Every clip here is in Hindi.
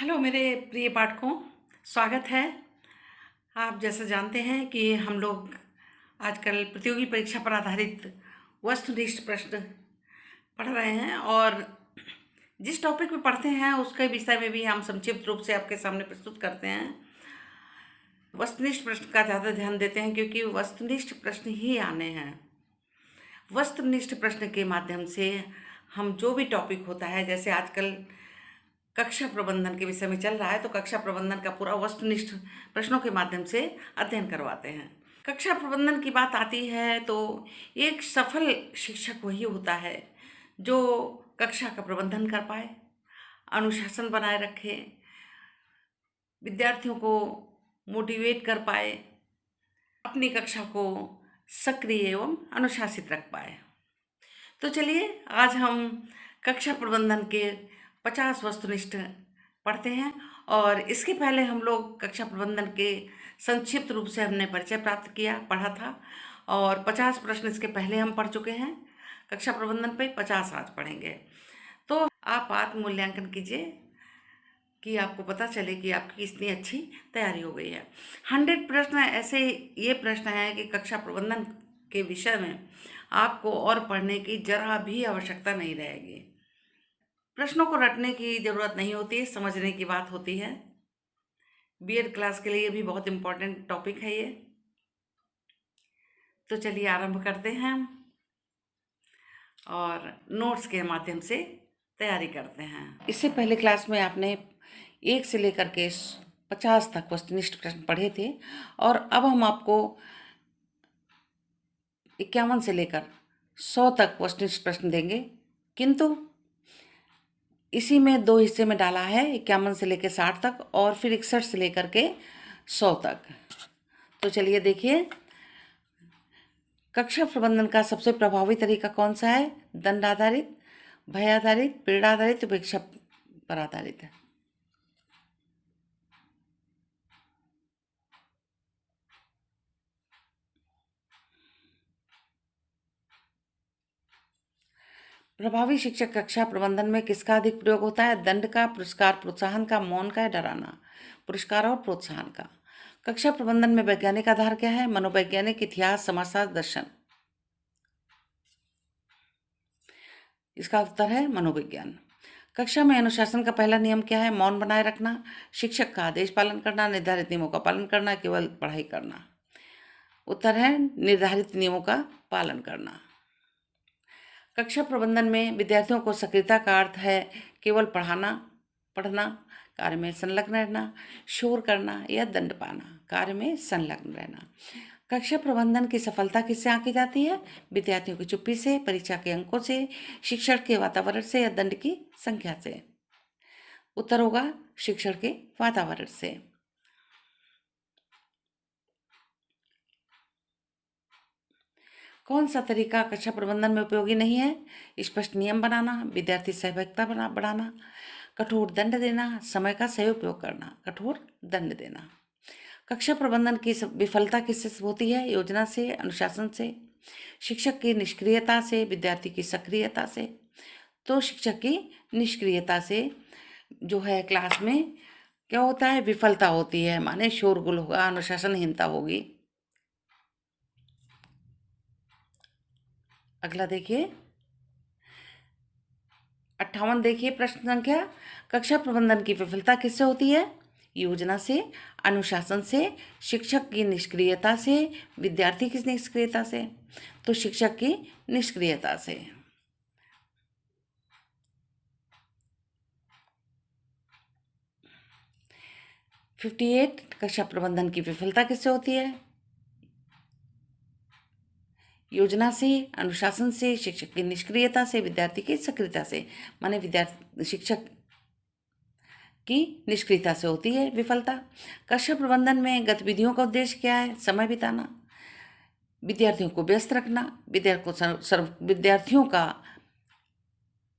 हेलो मेरे प्रिय पाठकों, स्वागत है। आप जैसा जानते हैं कि हम लोग आजकल प्रतियोगी परीक्षा पर आधारित वस्तुनिष्ठ प्रश्न पढ़ रहे हैं और जिस टॉपिक में पढ़ते हैं उसके विषय में भी हम संक्षिप्त रूप से आपके सामने प्रस्तुत करते हैं। वस्तुनिष्ठ प्रश्न का ज़्यादा ध्यान देते हैं क्योंकि वस्तुनिष्ठ प्रश्न ही आने हैं। वस्तुनिष्ठ प्रश्न के माध्यम से हम जो भी टॉपिक होता है, जैसे आजकल कक्षा प्रबंधन के विषय में चल रहा है, तो कक्षा प्रबंधन का पूरा वस्तुनिष्ठ प्रश्नों के माध्यम से अध्ययन करवाते हैं। कक्षा प्रबंधन की बात आती है तो एक सफल शिक्षक वही होता है जो कक्षा का प्रबंधन कर पाए, अनुशासन बनाए रखे, विद्यार्थियों को मोटिवेट कर पाए, अपनी कक्षा को सक्रिय एवं अनुशासित रख पाए। तो चलिए आज हम कक्षा प्रबंधन के 50 वस्तुनिष्ठ पढ़ते हैं और इसके पहले हम लोग कक्षा प्रबंधन के संक्षिप्त रूप से हमने परिचय प्राप्त किया, पढ़ा था और 50 प्रश्न इसके पहले हम पढ़ चुके हैं। कक्षा प्रबंधन पे 50 आज पढ़ेंगे। तो आप आत्म मूल्यांकन कीजिए कि आपको पता चले कि आपकी कितनी अच्छी तैयारी हो गई है। 100 प्रश्न ऐसे ये प्रश्न हैं कि कक्षा प्रबंधन के विषय में आपको और पढ़ने की जरा भी आवश्यकता नहीं रहेगी। प्रश्नों को रटने की ज़रूरत नहीं होती, समझने की बात होती है। बीएड क्लास के लिए भी बहुत इम्पोर्टेंट टॉपिक है ये। तो चलिए आरंभ करते हैं और नोट्स के माध्यम से तैयारी करते हैं। इससे पहले क्लास में आपने 1 से लेकर के 50 तक वस्तुनिष्ठ प्रश्न पढ़े थे और अब हम आपको 51 से लेकर 100 तक वस्तुनिष्ठ प्रश्न देंगे, किंतु इसी में 2 हिस्से में डाला है, 51 से लेकर 60 तक और फिर 61 से लेकर के 100 तक। तो चलिए देखिए, कक्षा प्रबंधन का सबसे प्रभावी तरीका कौन सा है? दंड आधारित, भय आधारित, पीड़ा आधारित, उपेक्षा पर आधारित है। प्रभावी शिक्षक कक्षा प्रबंधन में किसका अधिक प्रयोग होता है? दंड का, पुरस्कार प्रोत्साहन का, मौन का या डराना? पुरस्कार और प्रोत्साहन का। कक्षा प्रबंधन में वैज्ञानिक आधार क्या है? मनोवैज्ञानिक, इतिहास, समाजशास्त्र, दर्शन। इसका उत्तर है मनोविज्ञान। कक्षा में अनुशासन का पहला नियम क्या है? मौन बनाए रखना, शिक्षक का आदेश पालन करना, निर्धारित नियमों का पालन करना, केवल पढ़ाई करना। उत्तर है निर्धारित नियमों का पालन करना। कक्षा प्रबंधन में विद्यार्थियों को सक्रियता का अर्थ है केवल पढ़ना, कार्य में संलग्न रहना, शोर करना या दंड पाना। कार्य में संलग्न रहना। कक्षा प्रबंधन की सफलता किससे आंकी जाती है? विद्यार्थियों की चुप्पी से, परीक्षा के अंकों से, शिक्षण के वातावरण से या दंड की संख्या से। उत्तर होगा शिक्षण के वातावरण से। कौन सा तरीका कक्षा प्रबंधन में उपयोगी नहीं है? स्पष्ट नियम बनाना, विद्यार्थी सहभागिता बढ़ाना, कठोर दंड देना, समय का सही उपयोग करना। कठोर दंड देना। कक्षा प्रबंधन की विफलता किससे होती है? योजना से, अनुशासन से, शिक्षक की निष्क्रियता से, विद्यार्थी की सक्रियता से। तो शिक्षक की निष्क्रियता से जो है क्लास में क्या होता है? विफलता होती है, माने शोरगुल होगा, अनुशासनहीनता होगी। अगला देखिए 58 देखिए प्रश्न संख्या। कक्षा प्रबंधन की विफलता किससे होती है? योजना से, अनुशासन से, शिक्षक की निष्क्रियता से, विद्यार्थी की निष्क्रियता से। तो शिक्षक की निष्क्रियता से। फिफ्टी कक्षा प्रबंधन की विफलता किससे होती है? योजना से, अनुशासन से, शिक्षक की निष्क्रियता से, विद्यार्थी की सक्रियता से। माने विद्यार्थी शिक्षक की निष्क्रियता से होती है विफलता। कक्षा प्रबंधन में गतिविधियों का उद्देश्य क्या है? समय बिताना, विद्यार्थियों को व्यस्त रखना, विद्यार्थियों का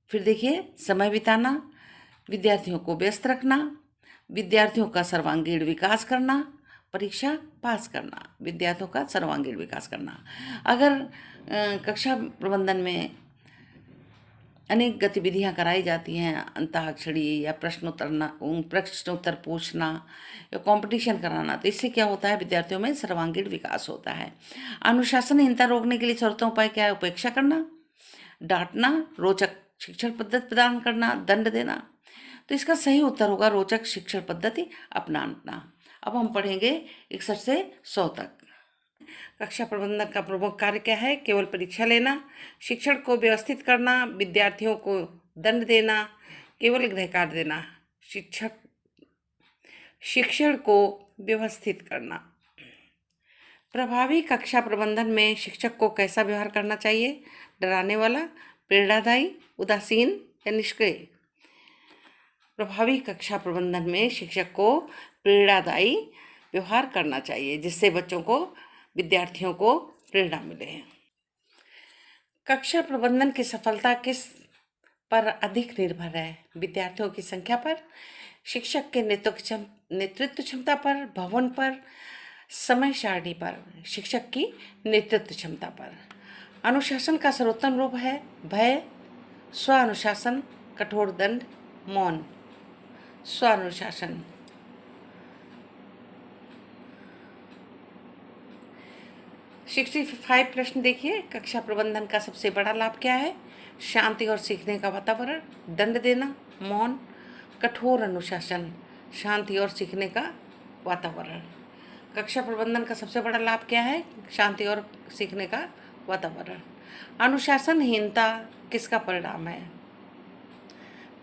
फिर देखिए समय बिताना, विद्यार्थियों को व्यस्त रखना, विद्यार्थियों का सर्वांगीण विकास करना, परीक्षा पास करना। विद्यार्थियों का सर्वांगीण विकास करना। अगर कक्षा प्रबंधन में अनेक गतिविधियां कराई जाती हैं, अंताक्षरी या प्रश्नोत्तर पूछना या कंपटीशन कराना। तो इससे क्या होता है, विद्यार्थियों में सर्वांगीण विकास होता है। अनुशासनहीनता रोकने के लिए सर्वोत्तम उपाय क्या है? उपेक्षा करना, डांटना, रोचक शिक्षण पद्धति प्रदान करना, दंड देना। तो इसका सही उत्तर होगा रोचक शिक्षण पद्धति अपनाना। अब हम पढ़ेंगे 61 से 100 तक। कक्षा प्रबंधन का प्रमुख कार्य क्या है? केवल परीक्षा लेना, शिक्षण को व्यवस्थित करना, विद्यार्थियों को दंड देना, केवल गृह कार्य देना, शिक्षण को व्यवस्थित करना। प्रभावी कक्षा प्रबंधन में शिक्षक को कैसा व्यवहार करना चाहिए? डराने वाला, प्रेरणादायी, उदासीन या निष्क्रिय? प्रभावी कक्षा प्रबंधन में शिक्षक को प्रेरणादायी व्यवहार करना चाहिए, जिससे बच्चों को, विद्यार्थियों को प्रेरणा मिले। कक्षा प्रबंधन की सफलता किस पर अधिक निर्भर है? विद्यार्थियों की संख्या पर, शिक्षक के नेतृत्व क्षमता पर, भवन पर, समय सारणी पर, शिक्षक की नेतृत्व क्षमता पर। अनुशासन का सर्वोत्तम रूप है भय, स्व अनुशासन, कठोर दंड, मौन। स्व अनुशासन। 65 प्रश्न देखिए। कक्षा प्रबंधन का सबसे बड़ा लाभ क्या है? शांति और सीखने का वातावरण, दंड देना, मौन, कठोर अनुशासन, शांति और सीखने का वातावरण। कक्षा प्रबंधन का सबसे बड़ा लाभ क्या है? शांति और सीखने का वातावरण। अनुशासनहीनता किसका परिणाम है?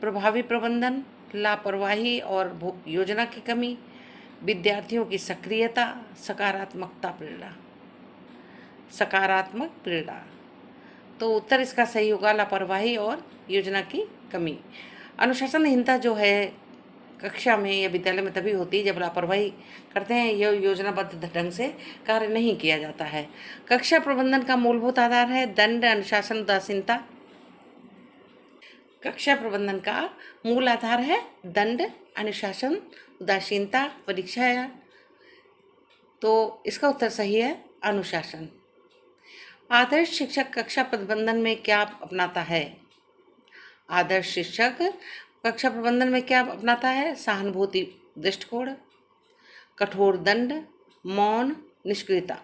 प्रभावी प्रबंधन, लापरवाही और योजना की कमी, विद्यार्थियों की सक्रियता, सकारात्मक प्रेरणा। तो उत्तर इसका सही होगा लापरवाही और योजना की कमी। अनुशासनहीनता जो है कक्षा में या विद्यालय में तभी होती है जब लापरवाही करते हैं या योजनाबद्ध ढंग से कार्य नहीं किया जाता है। कक्षा प्रबंधन का मूलभूत आधार है दंड, अनुशासन, उदासीनता। कक्षा प्रबंधन का मूल आधार है दंड, अनुशासन, उदासीनता, परीक्षा। तो इसका उत्तर सही है अनुशासन। आदर्श शिक्षक कक्षा प्रबंधन में क्या अपनाता है? आदर्श शिक्षक कक्षा प्रबंधन में क्या अपनाता है? सहानुभूति दृष्टिकोण, कठोर दंड, मौन, निष्क्रियता।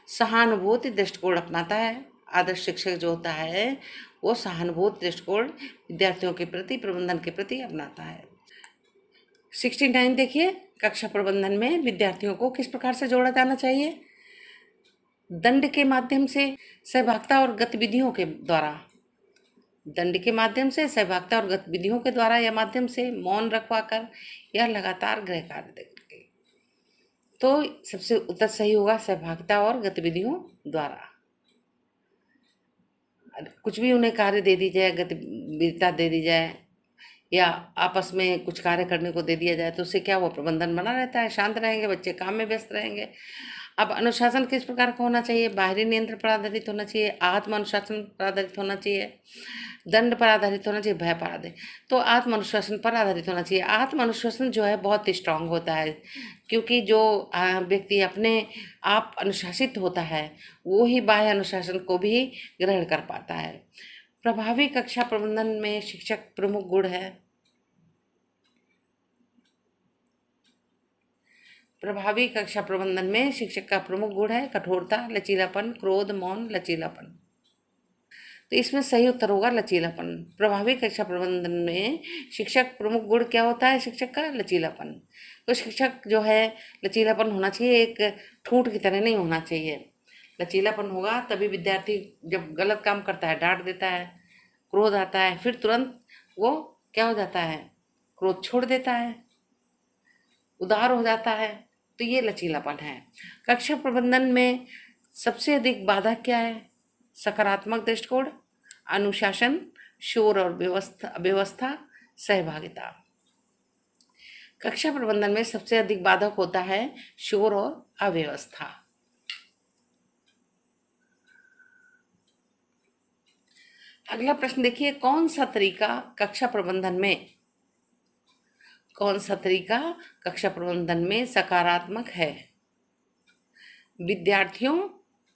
सहानुभूति दृष्टिकोण अपनाता है। आदर्श शिक्षक जो होता है वो सहानुभूति दृष्टिकोण विद्यार्थियों के प्रति, प्रबंधन के प्रति अपनाता है। 69 देखिए। कक्षा प्रबंधन में विद्यार्थियों को किस प्रकार से जोड़ा जाना चाहिए? दंड के माध्यम से, सहभागिता और गतिविधियों के द्वारा। दंड के माध्यम से, सहभागिता और गतिविधियों के द्वारा या माध्यम से, मौन रखवाकर या लगातार गृह कार्य करके। तो सबसे उत्तर सही होगा सहभागिता और गतिविधियों द्वारा। कुछ भी उन्हें कार्य दे दी जाए, गतिविधिता दे दी जाए या आपस में कुछ कार्य करने को दे दिया जाए तो उससे क्या हुआ, प्रबंधन बना रहता है, शांत रहेंगे बच्चे, काम में व्यस्त रहेंगे। अब अनुशासन किस प्रकार का होना चाहिए? बाहरी नियंत्रण पर आधारित होना चाहिए, आत्म अनुशासन पर आधारित होना चाहिए, दंड पर आधारित होना चाहिए, भय पर आधारित। तो आत्म अनुशासन पर आधारित होना चाहिए। आत्म अनुशासन जो है बहुत स्ट्रांग होता है, क्योंकि जो व्यक्ति अपने आप अनुशासित होता है वो ही बाह्य अनुशासन को भी ग्रहण कर पाता है। प्रभावी कक्षा प्रबंधन में शिक्षक प्रमुख गुण है। प्रभावी कक्षा प्रबंधन में शिक्षक का प्रमुख गुण है कठोरता, लचीलापन, क्रोध, मौन, लचीलापन। तो इसमें सही उत्तर होगा लचीलापन। प्रभावी कक्षा प्रबंधन में शिक्षक प्रमुख गुण क्या होता है? शिक्षक का लचीलापन। तो शिक्षक जो है लचीलापन होना चाहिए, एक ठूंठ की तरह नहीं होना चाहिए। लचीलापन होगा तभी विद्यार्थी जब गलत काम करता है डांट देता है, क्रोध आता है, फिर तुरंत वो क्या हो जाता है, क्रोध छोड़ देता है, उदार हो जाता है। तो ये लचीलापन है। कक्षा प्रबंधन में सबसे अधिक बाधा क्या है? सकारात्मक दृष्टिकोण, अनुशासन, शोर और व्यवस्था, सहभागिता। कक्षा प्रबंधन में सबसे अधिक बाधक होता है शोर और अव्यवस्था। अगला प्रश्न देखिए। कौन सा तरीका कक्षा प्रबंधन में सकारात्मक है? विद्यार्थियों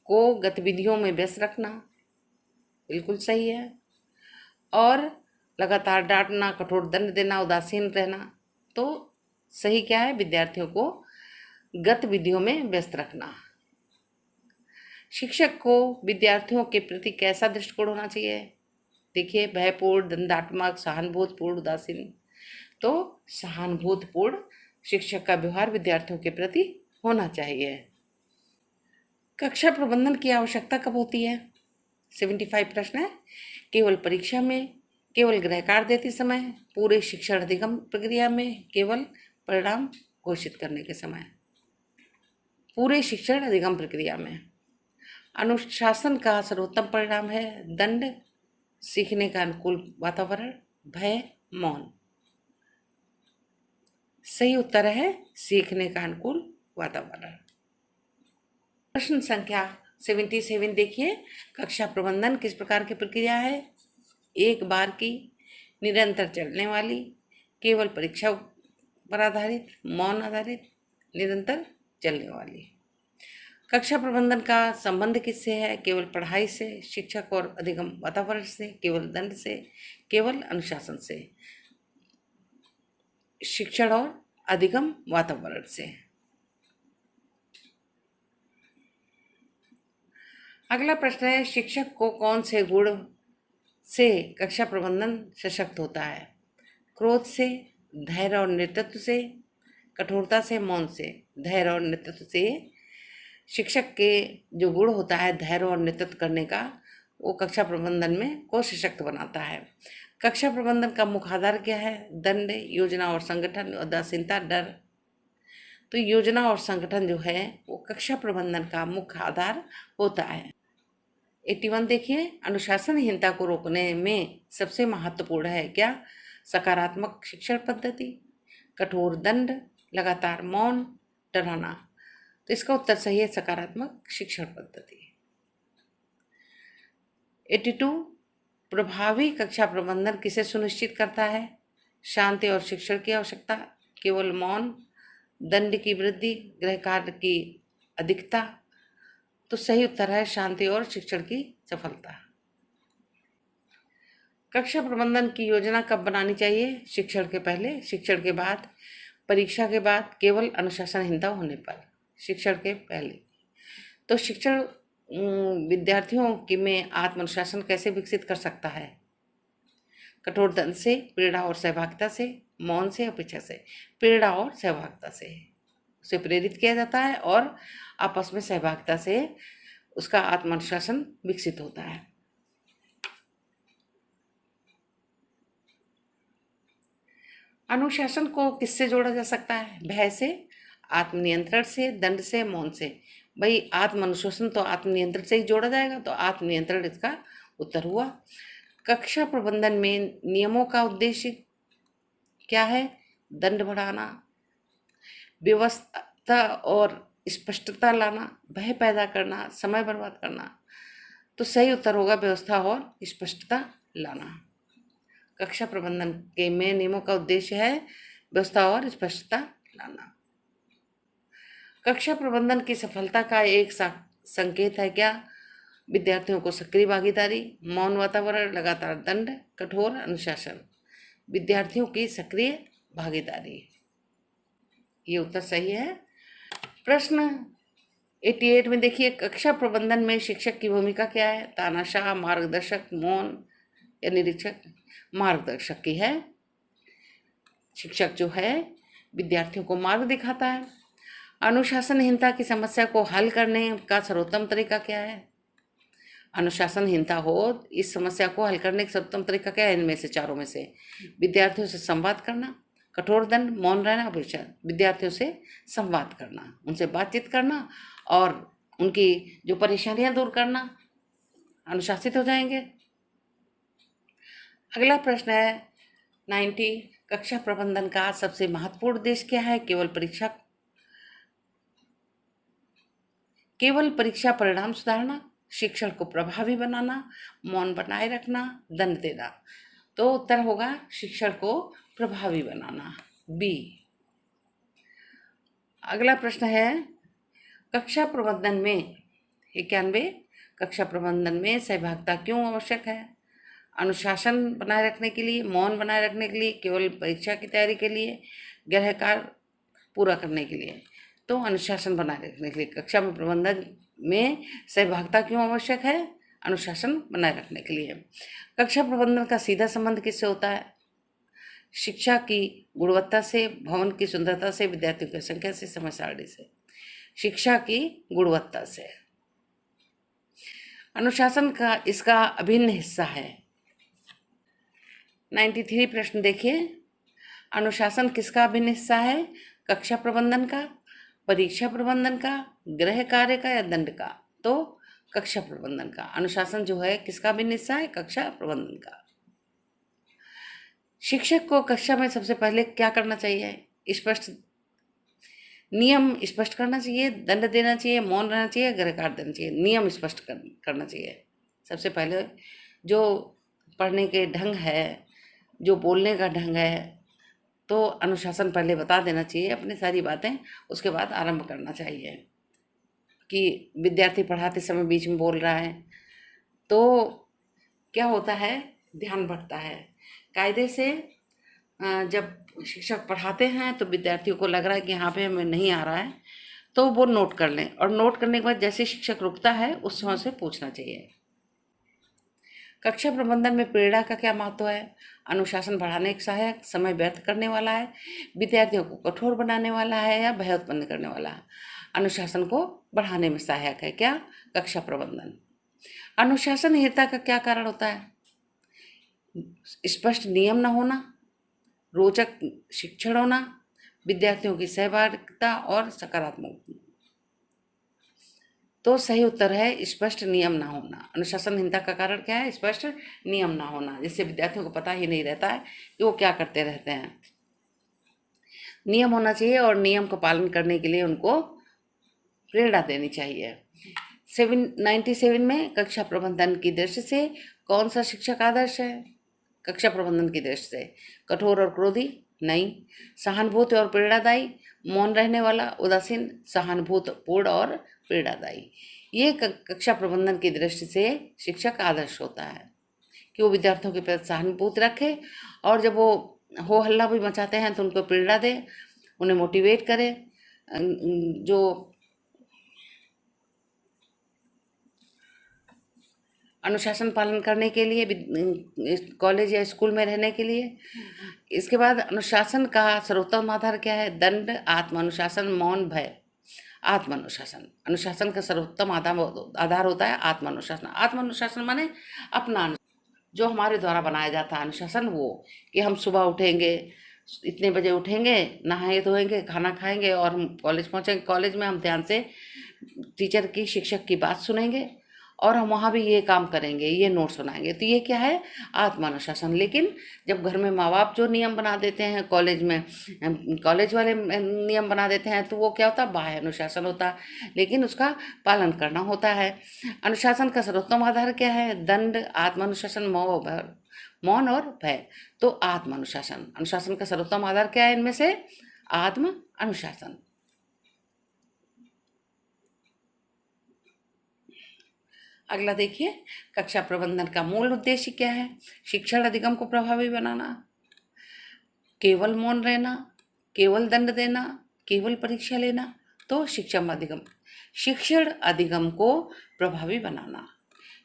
को गतिविधियों में व्यस्त रखना, बिल्कुल सही है। और लगातार डांटना, कठोर दंड देना, उदासीन रहना। तो सही क्या है? विद्यार्थियों को गतिविधियों में व्यस्त रखना। शिक्षक को विद्यार्थियों के प्रति कैसा दृष्टिकोण होना चाहिए? देखिए, भयपूर्ण, दंडात्मक, सहानुभूतिपूर्ण, उदासीन। तो सहानुभूतिपूर्ण शिक्षक का व्यवहार विद्यार्थियों के प्रति होना चाहिए। कक्षा प्रबंधन की आवश्यकता कब होती है? 75 प्रश्न है। केवल परीक्षा में, केवल गृह कार्य देते समय, पूरे शिक्षण अधिगम प्रक्रिया में, केवल परिणाम घोषित करने के समय। पूरे शिक्षण अधिगम प्रक्रिया में। अनुशासन का सर्वोत्तम परिणाम है दंड, सीखने का अनुकूल वातावरण, भय, मौन। सही उत्तर है सीखने का अनुकूल वातावरण। प्रश्न संख्या 77 देखिए, कक्षा प्रबंधन किस प्रकार की प्रक्रिया है? एक बार की, निरंतर चलने वाली, केवल परीक्षा पर आधारित, मौन आधारित, निरंतर चलने वाली। कक्षा प्रबंधन का संबंध किससे है? केवल पढ़ाई से, शिक्षक और अधिगम वातावरण से, केवल दंड से, केवल अनुशासन से। शिक्षण और अधिगम वातावरण से। अगला प्रश्न है, शिक्षक को कौन से गुण से कक्षा प्रबंधन सशक्त होता है? क्रोध से, धैर्य और नेतृत्व से, कठोरता से, मौन से। धैर्य और नेतृत्व से। शिक्षक के जो गुण होता है धैर्य और नेतृत्व करने का, वो कक्षा प्रबंधन में को सशक्त बनाता है। कक्षा प्रबंधन का मुख्य आधार क्या है? दंड, योजना और संगठन, उदासीनता, डर। तो योजना और संगठन जो है वो कक्षा प्रबंधन का मुख्य आधार होता है। 81 देखिए, अनुशासनहीनता को रोकने में सबसे महत्वपूर्ण है क्या? सकारात्मक शिक्षण पद्धति, कठोर दंड, लगातार मौन, डराना। तो इसका उत्तर सही है सकारात्मक शिक्षण पद्धति। 82, प्रभावी कक्षा प्रबंधन किसे सुनिश्चित करता है? शांति और शिक्षण की आवश्यकता, केवल मौन, दंड की वृद्धि, गृह कार्य की अधिकता। तो सही उत्तर है शांति और शिक्षण की सफलता। कक्षा प्रबंधन की योजना कब बनानी चाहिए? शिक्षण के पहले, शिक्षण के बाद, परीक्षा के बाद, केवल अनुशासनहीनता होने पर। शिक्षण के पहले। तो शिक्षण विद्यार्थियों की में आत्मनुशासन कैसे विकसित कर सकता है? कठोर दंड से, प्रेरणा और सहभागिता से, मौन से, अपेक्षा से। प्रेरणा और सहभागिता से उसे प्रेरित किया जाता है और आपस में सहभागिता से उसका आत्मनुशासन विकसित होता है। अनुशासन को किससे जोड़ा जा सकता है? भय से, आत्मनियंत्रण से, दंड से, मौन से। भाई आत्मनुशासन तो आत्मनियंत्रण से ही जोड़ा जाएगा, तो आत्मनियंत्रण इसका उत्तर हुआ। कक्षा प्रबंधन में नियमों का उद्देश्य क्या है? दंड बढ़ाना, व्यवस्था और स्पष्टता लाना, भय पैदा करना, समय बर्बाद करना। तो सही उत्तर होगा व्यवस्था और स्पष्टता लाना। कक्षा प्रबंधन के में नियमों का उद्देश्य है व्यवस्था और स्पष्टता लाना। कक्षा प्रबंधन की सफलता का एक संकेत है क्या? विद्यार्थियों को सक्रिय भागीदारी, मौन वातावरण, लगातार दंड, कठोर अनुशासन। विद्यार्थियों की सक्रिय भागीदारी, ये उत्तर सही है। प्रश्न 88 में देखिए, कक्षा प्रबंधन में शिक्षक की भूमिका क्या है? तानाशाह, मार्गदर्शक, मौन या निरीक्षक? मार्गदर्शक की है। शिक्षक जो है विद्यार्थियों को मार्ग दिखाता है। अनुशासनहीनता की समस्या को हल करने का सर्वोत्तम तरीका क्या है? अनुशासनहीनता हो इस समस्या को हल करने का सर्वोत्तम तरीका क्या है? इनमें से चारों में से विद्यार्थियों से संवाद करना, कठोर दंड, मौन रहना, अपेक्षा। विद्यार्थियों से संवाद करना, उनसे बातचीत करना और उनकी जो परेशानियां दूर करना, अनुशासित हो जाएंगे। अगला प्रश्न है 90, कक्षा प्रबंधन का सबसे महत्वपूर्ण उद्देश्य क्या है? केवल परीक्षा परिणाम सुधारना, शिक्षण को प्रभावी बनाना, मौन बनाए रखना, दंड देना। तो उत्तर होगा शिक्षण को प्रभावी बनाना, बी। अगला प्रश्न है, कक्षा प्रबंधन में 91, कक्षा प्रबंधन में सहभागिता क्यों आवश्यक है? अनुशासन बनाए रखने के लिए, मौन बनाए रखने के लिए, केवल परीक्षा की तैयारी के लिए, गृह कार्य पूरा करने के लिए। तो अनुशासन बनाए रखने के लिए कक्षा में प्रबंधन में सहभागिता क्यों आवश्यक है? अनुशासन बनाए रखने के लिए। कक्षा प्रबंधन का सीधा संबंध किससे होता है? शिक्षा की गुणवत्ता से, भवन की सुंदरता से, विद्यार्थियों की संख्या से, समय सारणी से। शिक्षा की गुणवत्ता से। अनुशासन का इसका अभिन्न हिस्सा है। 93 प्रश्न देखिए। अनुशासन किसका अभिन्न हिस्सा है? कक्षा प्रबंधन का, परीक्षा प्रबंधन का, गृह कार्य का या दंड का? तो कक्षा प्रबंधन का। अनुशासन जो है किसका अभिन्न हिस्सा है? कक्षा प्रबंधन का। शिक्षक को कक्षा में सबसे पहले क्या करना चाहिए? स्पष्ट नियम स्पष्ट करना चाहिए, दंड देना चाहिए, मौन रहना चाहिए, गृह कार्य देना चाहिए। नियम स्पष्ट करना चाहिए। सबसे पहले जो पढ़ने के ढंग है, जो बोलने का ढंग है, तो अनुशासन पहले बता देना चाहिए अपनी सारी बातें, उसके बाद आरंभ करना चाहिए। कि विद्यार्थी पढ़ाते समय बीच में बोल रहा है तो क्या होता है? ध्यान भटकता है। कायदे से जब शिक्षक पढ़ाते हैं तो विद्यार्थियों को लग रहा है कि यहाँ पे हमें नहीं आ रहा है, तो वो नोट कर लें, और नोट करने के बाद जैसे शिक्षक रुकता है उस समय से पूछना चाहिए। कक्षा प्रबंधन में प्रेरणा का क्या महत्व है? अनुशासन बढ़ाने का सहायक, समय व्यर्थ करने वाला है, विद्यार्थियों को कठोर बनाने वाला है, या भय उत्पन्न करने वाला है? अनुशासन को बढ़ाने में सहायक है। क्या? कक्षा प्रबंधन। अनुशासनहीनता का क्या कारण होता है? स्पष्ट नियम न होना, रोचक शिक्षण होना, विद्यार्थियों की सहभागिता और सकारात्मक। तो सही उत्तर है स्पष्ट नियम ना होना। अनुशासनहीनता का कारण क्या है? स्पष्ट नियम ना होना, जिससे विद्यार्थियों को पता ही नहीं रहता है कि वो क्या करते रहते हैं। नियम होना चाहिए और नियम का पालन करने के लिए उनको प्रेरणा देनी चाहिए। 97 में कक्षा प्रबंधन की दृष्टि से कौन सा शिक्षक आदर्श है? कक्षा प्रबंधन की दृष्टि से कठोर और क्रोधी? नहीं। सहानुभूति और प्रेरणादायी? मौन रहने वाला, उदासीन, सहानुभूतिपूर्ण और प्रेरणादायी। ये कक्षा प्रबंधन की दृष्टि से शिक्षक आदर्श होता है कि वो विद्यार्थियों के प्रति सहानुभूति रखे, और जब वो हो हल्ला भी मचाते हैं तो उनको प्रेरणा दे, उन्हें मोटिवेट करे। जो अनुशासन पालन करने के लिए कॉलेज या स्कूल में रहने के लिए। इसके बाद अनुशासन का सर्वोत्तम आधार क्या है? दंड, आत्म अनुशासन, मौन, भय। आत्म अनुशासन। अनुशासन का सर्वोत्तम आधार होता है आत्म अनुशासन। आत्म अनुशासन माने अपना जो हमारे द्वारा बनाया जाता है अनुशासन, वो कि हम सुबह उठेंगे, इतने बजे उठेंगे, नहाए धोएंगे, खाना खाएंगे और हम कॉलेज पहुँचेंगे। कॉलेज में हम ध्यान से टीचर की, शिक्षक की बात सुनेंगे, और हम वहाँ भी ये काम करेंगे, ये नोट्स बनाएंगे। तो ये क्या है? आत्मानुशासन। लेकिन जब घर में माँ बाप जो नियम बना देते हैं, कॉलेज में कॉलेज वाले नियम बना देते हैं, तो वो क्या होता है? बाह्य अनुशासन होता है, लेकिन उसका पालन करना होता है। अनुशासन का सर्वोत्तम आधार क्या है? दंड, आत्मानुशासन, मौन और भय। तो आत्मानुशासन। अनुशासन का सर्वोत्तम आधार क्या है इनमें से? आत्म अनुशासन। अगला देखिए, कक्षा प्रबंधन का मूल उद्देश्य क्या है? शिक्षण अधिगम को प्रभावी बनाना, केवल मौन रहना, केवल दंड देना, केवल परीक्षा लेना? तो शिक्षण अधिगम को प्रभावी बनाना।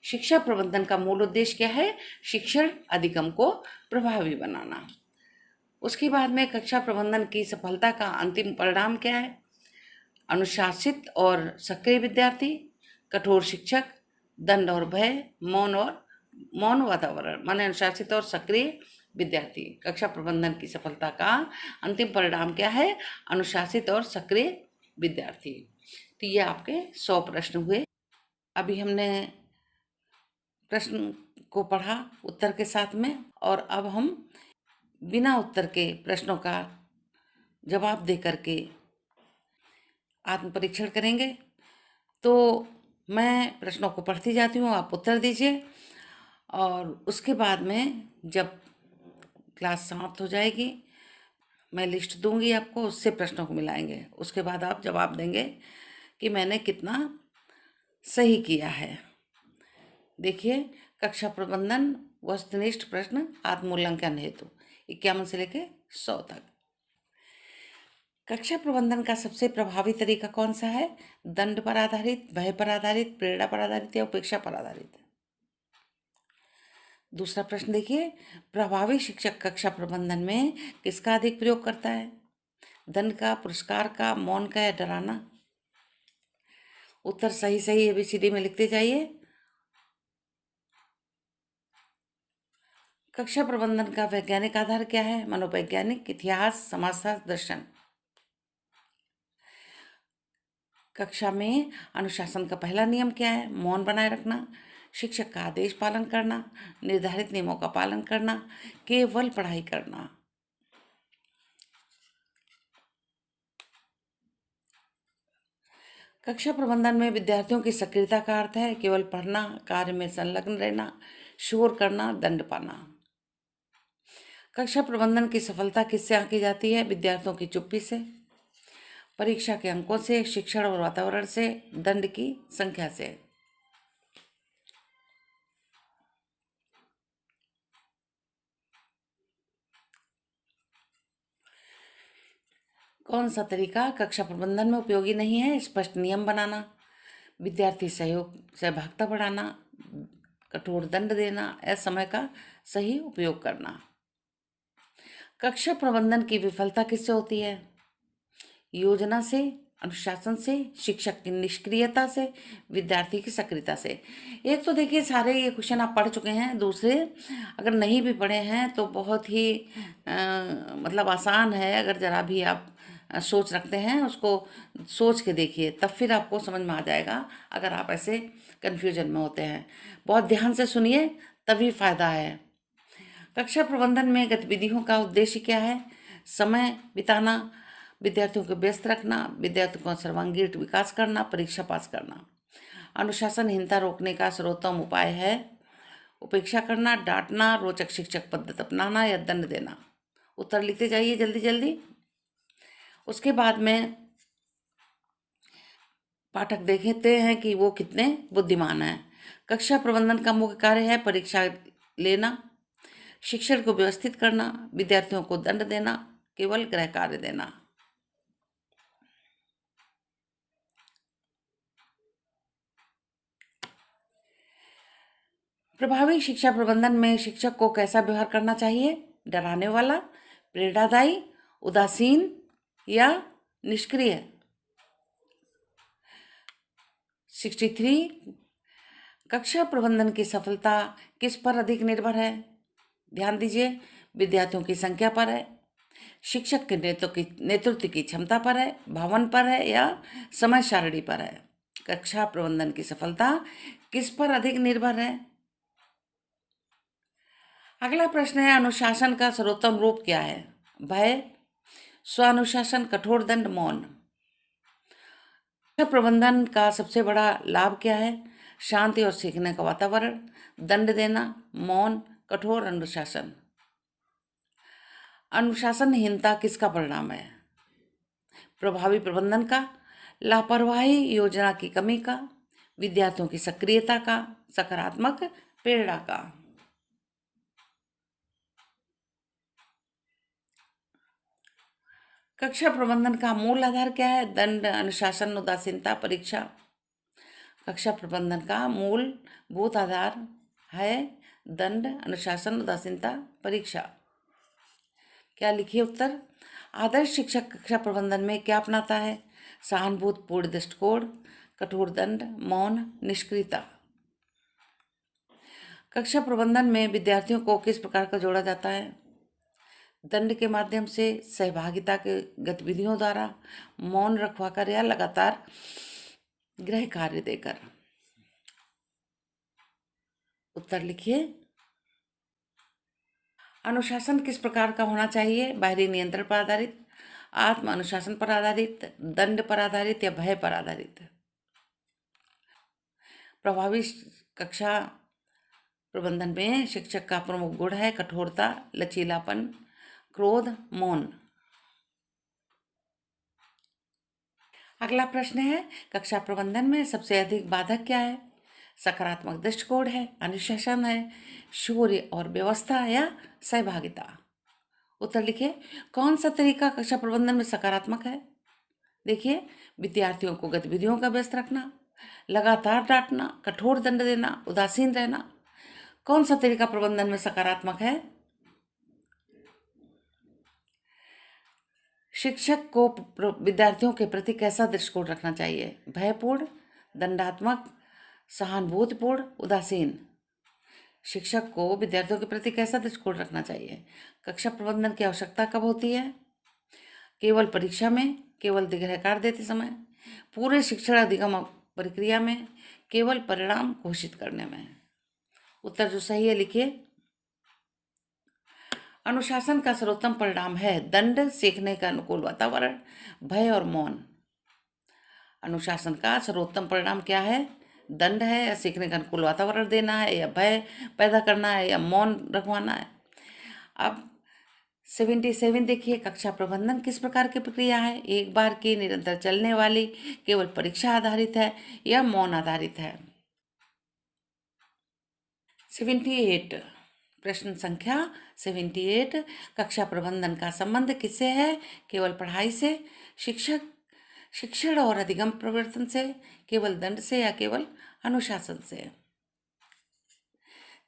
शिक्षा प्रबंधन का मूल उद्देश्य क्या है? शिक्षण अधिगम को प्रभावी बनाना। उसके बाद में कक्षा प्रबंधन की सफलता का अंतिम परिणाम क्या है? अनुशासित और सक्रिय विद्यार्थी, कठोर शिक्षक, दंड और भय, मौन वातावरण। माने अनुशासित और सक्रिय विद्यार्थी। कक्षा प्रबंधन की सफलता का अंतिम परिणाम क्या है? अनुशासित और सक्रिय विद्यार्थी। तो ये आपके 100 प्रश्न हुए। अभी हमने प्रश्न को पढ़ा उत्तर के साथ में, और अब हम बिना उत्तर के प्रश्नों का जवाब दे करके आत्म परीक्षण करेंगे। तो मैं प्रश्नों को पढ़ती जाती हूँ, आप उत्तर दीजिए, और उसके बाद में जब क्लास समाप्त हो जाएगी मैं लिस्ट दूंगी आपको, उससे प्रश्नों को मिलाएंगे। उसके बाद आप जवाब देंगे कि मैंने कितना सही किया है। देखिए, कक्षा प्रबंधन वस्तुनिष्ठ प्रश्न आत्मूल्यांकन हेतु 51 से लेकर 100 तक। कक्षा प्रबंधन का सबसे प्रभावी तरीका कौन सा है? दंड पर आधारित, भय पर आधारित, प्रेरणा पर आधारित या उपेक्षा पर आधारित? दूसरा प्रश्न देखिए, प्रभावी शिक्षक कक्षा प्रबंधन में किसका अधिक प्रयोग करता है? दंड का, पुरस्कार का, मौन का या डराना? उत्तर सही सही ABCD में लिखते जाइए। कक्षा प्रबंधन का वैज्ञानिक आधार क्या है? मनोवैज्ञानिक, इतिहास, समाजशास्त्र, दर्शन। कक्षा में अनुशासन का पहला नियम क्या है? मौन बनाए रखना, शिक्षक का आदेश पालन करना, निर्धारित नियमों का पालन करना, केवल पढ़ाई करना। कक्षा प्रबंधन में विद्यार्थियों की सक्रियता का अर्थ है केवल पढ़ना, कार्य में संलग्न रहना, शोर करना, दंड पाना। कक्षा प्रबंधन की सफलता किससे आंकी जाती है? विद्यार्थियों की चुप्पी से, परीक्षा के अंकों से, शिक्षण और वातावरण से, दंड की संख्या से। कौन सा तरीका कक्षा प्रबंधन में उपयोगी नहीं है? स्पष्ट नियम बनाना, विद्यार्थी सहयोग सहभागिता बढ़ाना, कठोर दंड देना, असमय का सही उपयोग करना। कक्षा प्रबंधन की विफलता किससे होती है? योजना से, अनुशासन से, शिक्षक की निष्क्रियता से, विद्यार्थी की सक्रियता से। एक तो देखिए सारे ये क्वेश्चन आप पढ़ चुके हैं, दूसरे अगर नहीं भी पढ़े हैं तो बहुत ही मतलब आसान है। अगर ज़रा भी आप सोच रखते हैं, उसको सोच के देखिए, तब फिर आपको समझ में आ जाएगा। अगर आप ऐसे कन्फ्यूजन में होते हैं, बहुत ध्यान से सुनिए, तभी फायदा है। कक्षा प्रबंधन में गतिविधियों का उद्देश्य क्या है? समय बिताना, विद्यार्थियों को व्यस्त रखना, विद्यार्थियों का सर्वांगीण विकास करना, परीक्षा पास करना। अनुशासनहीनता रोकने का सर्वोत्तम उपाय है उपेक्षा करना, डांटना, रोचक शिक्षक पद्धति अपनाना या दंड देना। उत्तर लिखते जाइए जल्दी जल्दी। उसके बाद में पाठक देखते हैं कि वो कितने बुद्धिमान हैं। कक्षा प्रबंधन का मुख्य कार्य है परीक्षा लेना, शिक्षण को व्यवस्थित करना, विद्यार्थियों को दंड देना, केवल गृह कार्य देना। प्रभावी शिक्षा प्रबंधन में शिक्षक को कैसा व्यवहार करना चाहिए? डराने वाला, प्रेरणादायी, उदासीन या निष्क्रिय? 63। कक्षा प्रबंधन की सफलता किस पर अधिक निर्भर है? ध्यान दीजिए, विद्यार्थियों की संख्या पर है, शिक्षक के नेतृत्व की क्षमता पर है, भवन पर है या समय सारणी पर है? कक्षा प्रबंधन की सफलता किस पर अधिक निर्भर है? अगला प्रश्न है, अनुशासन का सर्वोत्तम रूप क्या है? भय, स्वानुशासन, कठोर दंड, मौन। प्रबंधन का सबसे बड़ा लाभ क्या है? शांति और सीखने का वातावरण, दंड देना, मौन, कठोर अनुशासन। अनुशासनहीनता किसका परिणाम है? प्रभावी प्रबंधन का, लापरवाही, योजना की कमी का, विद्यार्थियों की सक्रियता का, सकारात्मक प्रेरणा का। कक्षा प्रबंधन का मूल आधार क्या है? दंड, अनुशासन, उदासीनता, परीक्षा। कक्षा प्रबंधन का मूलभूत आधार है दंड, अनुशासन, उदासीनता, परीक्षा। क्या लिखिए उत्तर। आदर्श शिक्षक कक्षा प्रबंधन में क्या अपनाता है? सहानुभूतिपूर्ण दृष्टिकोण, कठोर दंड, मौन, निष्क्रियता। कक्षा प्रबंधन में विद्यार्थियों को किस प्रकार का जोड़ा जाता है? दंड के माध्यम से, सहभागिता के गतिविधियों द्वारा, मौन रखवाकर या लगातार गृह कार्य देकर। उत्तर लिखिए। अनुशासन किस प्रकार का होना चाहिए? बाहरी नियंत्रण पर आधारित, आत्म अनुशासन पर आधारित, दंड पर आधारित या भय पर आधारित? प्रभावी कक्षा प्रबंधन में शिक्षक का प्रमुख गुण है कठोरता, लचीलापन, क्रोध, मौन। अगला प्रश्न है, कक्षा प्रबंधन में सबसे अधिक बाधक क्या है? सकारात्मक दृष्टिकोण है, अनुशासन है, शौर्य और व्यवस्था या सहभागिता। उत्तर लिखिए, कौन सा तरीका कक्षा प्रबंधन में सकारात्मक है? देखिए, विद्यार्थियों को गतिविधियों का व्यस्त रखना, लगातार डांटना, कठोर दंड देना, उदासीन रहना। कौन सा तरीका प्रबंधन में सकारात्मक है? शिक्षक को विद्यार्थियों के प्रति कैसा दृष्टिकोण रखना चाहिए? भयपूर्ण, दंडात्मक, सहानुभूतिपूर्ण, उदासीन। शिक्षक को विद्यार्थियों के प्रति कैसा दृष्टिकोण रखना चाहिए? कक्षा प्रबंधन की आवश्यकता कब होती है? केवल परीक्षा में, केवल गृहकार्य देते समय, पूरे शिक्षण अधिगम प्रक्रिया में, केवल परिणाम घोषित करने में। उत्तर जो सही है लिखिए, अनुशासन का सर्वोत्तम परिणाम है दंड, सीखने का अनुकूल वातावरण, भय और मौन। अनुशासन का सर्वोत्तम परिणाम क्या है? दंड है या सीखने का अनुकूल वातावरण देना है या भय पैदा करना है या मौन रखवाना है। अब 77 देखिए, कक्षा प्रबंधन किस प्रकार की प्रक्रिया है? एक बार की, निरंतर चलने वाली, केवल परीक्षा आधारित है या मौन आधारित है? 78 प्रश्न संख्या 78, कक्षा प्रबंधन का संबंध किससे है? केवल पढ़ाई से, शिक्षक शिक्षण और अधिगम प्रवर्तन से, केवल दंड से या केवल अनुशासन से?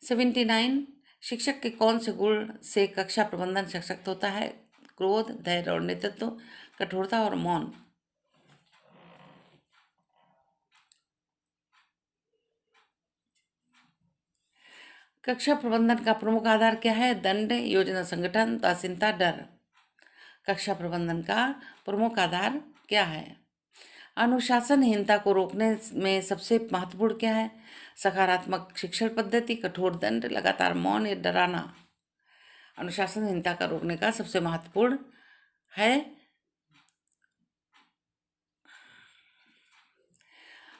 79, शिक्षक के कौन से गुण से कक्षा प्रबंधन सशक्त होता है? क्रोध, धैर्य और नेतृत्व, कठोरता और मौन। कक्षा प्रबंधन का प्रमुख आधार क्या है? दंड, योजना संगठन, उदासीनता, डर। कक्षा प्रबंधन का प्रमुख आधार क्या है? अनुशासनहीनता को रोकने में सबसे महत्वपूर्ण क्या है? सकारात्मक शिक्षण पद्धति, कठोर दंड, लगातार मौन या डराना। अनुशासनहीनता का रोकने का सबसे महत्वपूर्ण है।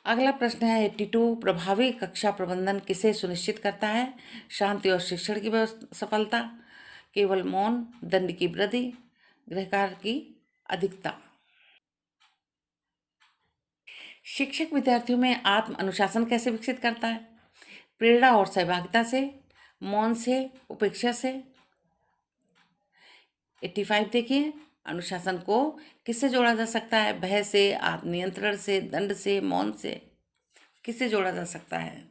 अगला प्रश्न है 82, प्रभावी कक्षा प्रबंधन किसे सुनिश्चित करता है? शांति और शिक्षण की सफलता, केवल मौन, दंड की वृद्धि, गृहकार्य की अधिकता। शिक्षक विद्यार्थियों में आत्म अनुशासन कैसे विकसित करता है? प्रेरणा और सहभागिता से, मौन से, उपेक्षा से। 85 देखिए, अनुशासन को किससे जोड़ा जा सकता है? भय से, आत्म नियंत्रण से, दंड से, मौन से। किससे जोड़ा जा सकता है?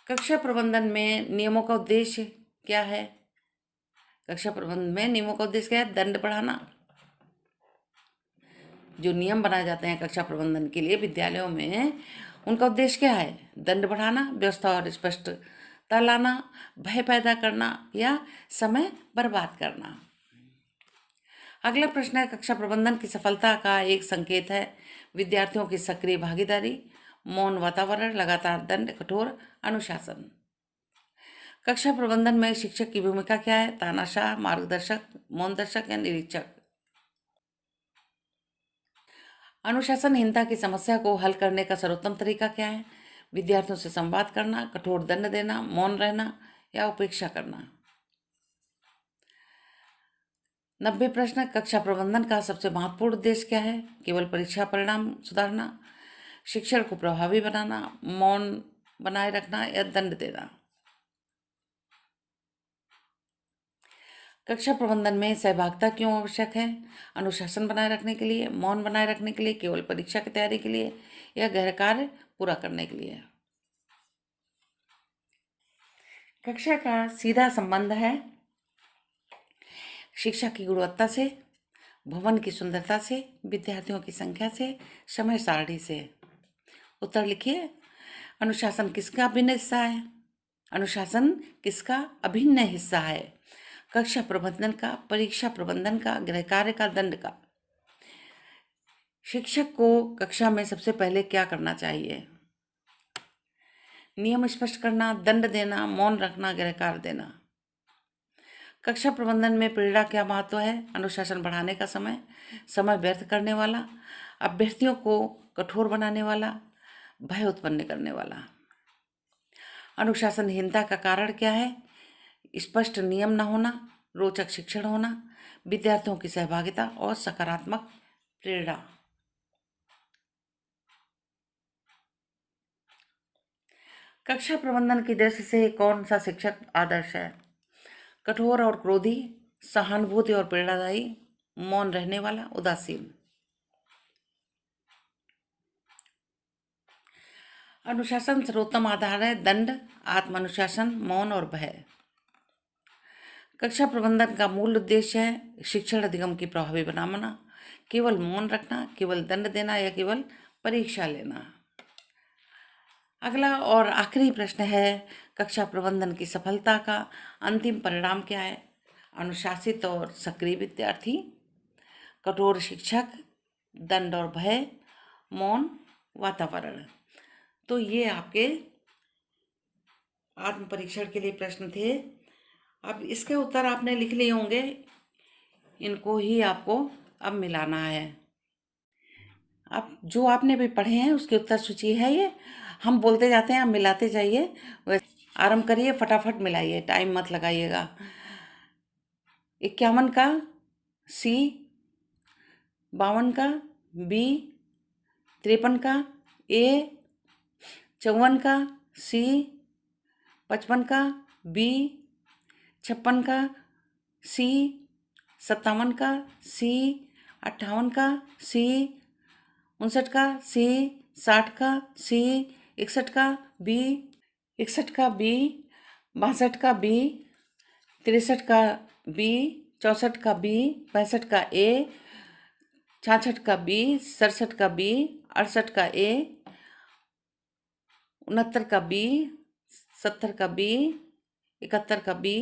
कक्षा प्रबंधन में नियमों का उद्देश्य क्या है? कक्षा प्रबंधन में नियमों का उद्देश्य क्या है? दंड बढ़ाना। जो नियम बनाए जाते हैं कक्षा प्रबंधन के लिए विद्यालयों में, उनका उद्देश्य क्या है? दंड बढ़ाना, व्यवस्था और स्पष्टता लाना, भय पैदा करना या समय बर्बाद करना। अगला प्रश्न है, कक्षा प्रबंधन की सफलता का एक संकेत है विद्यार्थियों की सक्रिय भागीदारी, मौन वातावरण, लगातार दंड, कठोर अनुशासन। कक्षा प्रबंधन में शिक्षक की भूमिका क्या है? तानाशाह, मार्गदर्शक, मौन दर्शक या निरीक्षक? अनुशासनहीनता की समस्या को हल करने का सर्वोत्तम तरीका क्या है? विद्यार्थियों से संवाद करना, कठोर दंड देना, मौन रहना या उपेक्षा करना। 90 प्रश्न, कक्षा प्रबंधन का सबसे महत्वपूर्ण उद्देश्य क्या है? केवल परीक्षा परिणाम सुधारना, शिक्षण को प्रभावी बनाना, मौन बनाए रखना या दंड देना। कक्षा प्रबंधन में सहभागिता क्यों आवश्यक है? अनुशासन बनाए रखने के लिए, मौन बनाए रखने के लिए, केवल परीक्षा की तैयारी के लिए या गृह कार्य पूरा करने के लिए? कक्षा का सीधा संबंध है शिक्षा की गुणवत्ता से, भवन की सुंदरता से, विद्यार्थियों की संख्या से, समय सारणी से। उत्तर लिखिए, अनुशासन किसका अभिन्न हिस्सा है? अनुशासन किसका अभिन्न हिस्सा है? कक्षा प्रबंधन का, परीक्षा प्रबंधन का, गृह कार्य का, दंड का। शिक्षक को कक्षा में सबसे पहले क्या करना चाहिए? नियम स्पष्ट करना, दंड देना, मौन रखना, गृह कार्य देना। कक्षा प्रबंधन में प्रेरणा क्या महत्व है? अनुशासन बढ़ाने का समय, समय व्यर्थ करने वाला, अभ्यर्थियों को कठोर बनाने वाला, भय उत्पन्न करने वाला। अनुशासनहीनता का कारण क्या है? स्पष्ट नियम न होना, रोचक शिक्षण होना, विद्यार्थियों की सहभागिता और सकारात्मक प्रेरणा। कक्षा प्रबंधन की दृष्टि से कौन सा शिक्षक आदर्श है? कठोर और क्रोधी, सहानुभूति और प्रेरणादायी, मौन रहने वाला, उदासीन। अनुशासन सर्वोत्तम आधार है, दंड, आत्म अनुशासन, मौन और भय। कक्षा प्रबंधन का मूल उद्देश्य है शिक्षण अधिगम की प्रभावी बनाना, केवल मौन रखना, केवल दंड देना या केवल परीक्षा लेना। अगला और आखिरी प्रश्न है, कक्षा प्रबंधन की सफलता का अंतिम परिणाम क्या है? अनुशासित और सक्रिय विद्यार्थी, कठोर शिक्षक, दंड और भय, मौन वातावरण। तो ये आपके आत्म परीक्षण के लिए प्रश्न थे। अब इसके उत्तर आपने लिख लिए होंगे, इनको ही आपको अब मिलाना है। अब जो आपने भी पढ़े हैं उसकी उत्तर सूची है ये, हम बोलते जाते हैं, आप मिलाते जाइए। वैसे आरंभ करिए, फटाफट मिलाइए, टाइम मत लगाइएगा। 51 का सी, 52 का बी, 53 का ए, 54 का सी, 55 का बी, 56 का सी, 57 का सी, 58 का सी, 59 का सी, 60 का सी, 61 का बी, 61 का बी, 62 का बी, 63 का बी, 64 का बी, 65 का ए, 66 का बी, 67 का बी, 68 का ए, 69 का बी, 70 का बी, 71 का बी,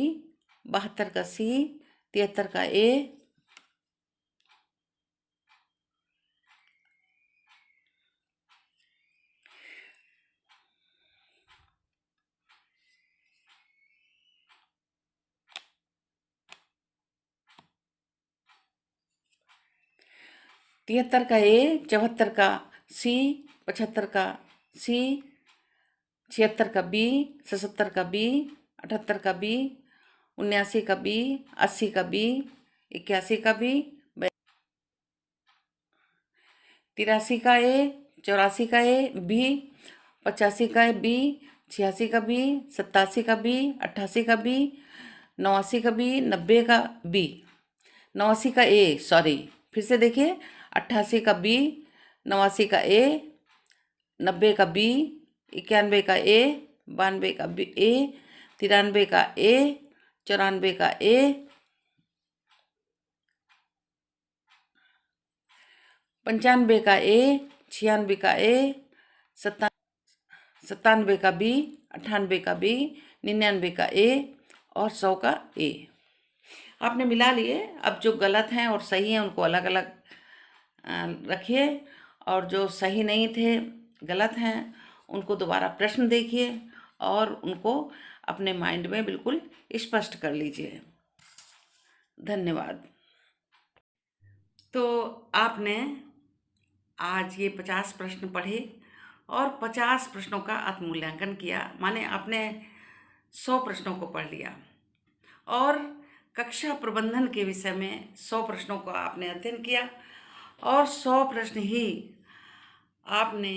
72 का सी, 73 का ए, 73 का ए, 74 का सी, 75 का सी, 76 का बी, 77 का बी, 78 का बी, 79 का बी, 80 का बी, 81 का बी, 83 का ए, 84 का ए बी, 85 का बी, 86 का बी, 87 का बी, 88 का बी, 89 का बी, 90 का बी, 89 का ए, सॉरी फिर से देखिए, 88 का बी, 89 का ए, 90 का बी, 91 का ए, 92 का बी ए, 93 का ए, 94 का ए, 95 का ए, 96 का ए, 97 का बी, 98 का बी, 99 का ए और 100 का ए। आपने मिला लिए। अब जो गलत हैं और सही हैं उनको अलग अलग रखिए, और जो सही नहीं थे, गलत हैं, उनको दोबारा प्रश्न देखिए और उनको अपने माइंड में बिल्कुल स्पष्ट कर लीजिए। धन्यवाद। तो आपने आज ये 50 प्रश्न पढ़े और 50 प्रश्नों का आत्ममूल्यांकन किया, माने आपने 100 प्रश्नों को पढ़ लिया और कक्षा प्रबंधन के विषय में 100 प्रश्नों को आपने अध्ययन किया और 100 प्रश्न ही आपने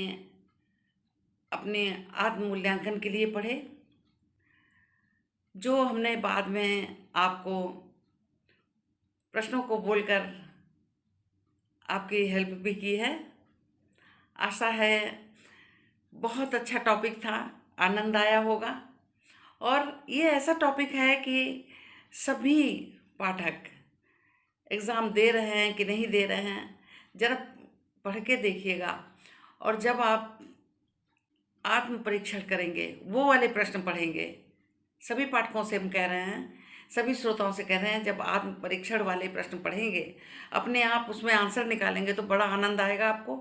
अपने आत्ममूल्यांकन के लिए पढ़े। जो हमने बाद में आपको प्रश्नों को बोलकर आपकी हेल्प भी की है। आशा है बहुत अच्छा टॉपिक था, आनंद आया होगा। और ये ऐसा टॉपिक है कि सभी पाठक एग्ज़ाम दे रहे हैं कि नहीं दे रहे हैं, ज़रा पढ़ के देखिएगा। और जब आप आत्म परीक्षण करेंगे, वो वाले प्रश्न पढ़ेंगे, सभी पाठकों से हम कह रहे हैं, सभी श्रोताओं से कह रहे हैं, जब आत्म परीक्षण वाले प्रश्न पढ़ेंगे, अपने आप उसमें आंसर निकालेंगे तो बड़ा आनंद आएगा आपको।